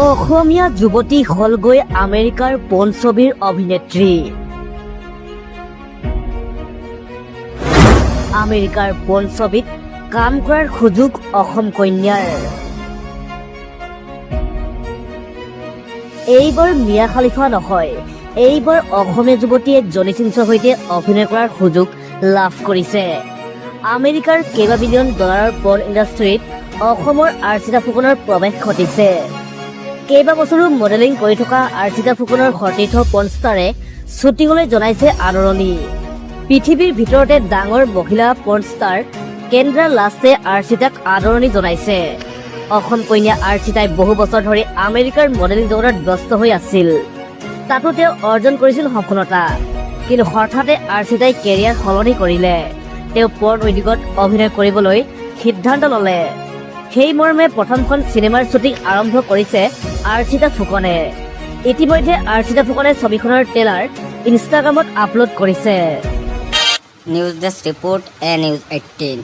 অসমীয়া যুৱতী হলগৈ আমেৰিকাৰ পৰ্ণ ছবিৰ অভিনেত্ৰী। আমেৰিকাৰ পৰ্ণ ছবিত কাম কৰাৰ সুযোগ অসম কন্যাৰ। এইবাৰ মিয়া খালিফা নহয়, এইবাৰ অসমীয়া যুৱতীয়ে জনি চিনছৰ সৈতে অভিনয় কৰাৰ সুযোগ লাভ কৰিছে। আমেৰিকাৰ কেইবা বিলিয়ন ডলাৰৰ পৰ্ণ ইণ্ডাষ্ট্ৰীত অসমৰ আৰ্চিতা ফুকনৰ প্ৰৱেশ ঘটিছে। কেইবা বছৰো মডেলিং কৰি থকা আৰ্চিতা ফুকনৰ সতীৰ্থ পৰ্ণ ষ্টাৰে শ্বুটিঙলৈ জনাইছে আদৰণি। পৃথিৱীৰ ভিতৰতে ডাঙৰ মহিলা পৰ্ণ ষ্টাৰ কেন্দ্ৰা লাষ্টে আৰ্চিতাক আদৰণি জনাইছে। অসম কন্যা আৰ্চিতাই বহু বছৰ ধৰি আমেৰিকাৰ মডেলিং জগতত ব্যস্ত হৈ আছিল। তাতো তেওঁ অৰ্জন কৰিছিল সফলতা, কিন্তু হঠাতে আৰ্চিতাই কেৰিয়াৰ সলনি কৰিলে। তেওঁ পৰ্ণ উদ্যোগত অভিনয় কৰিবলৈ সিদ্ধান্ত ললে। সেই মৰ্মে প্ৰথমখন চিনেমাৰ শ্বুটিং আৰম্ভ কৰিছে আৰ্চিতা ফুকনে। ইতিমধ্যে আৰ্চিতা ফুকনে ছবিখনৰ ট্ৰেইলাৰ ইনষ্টাগ্ৰামত আপলোড কৰিছে। নিউজ ডেস্ক ৰিপোৰ্ট এ নিউজ 18।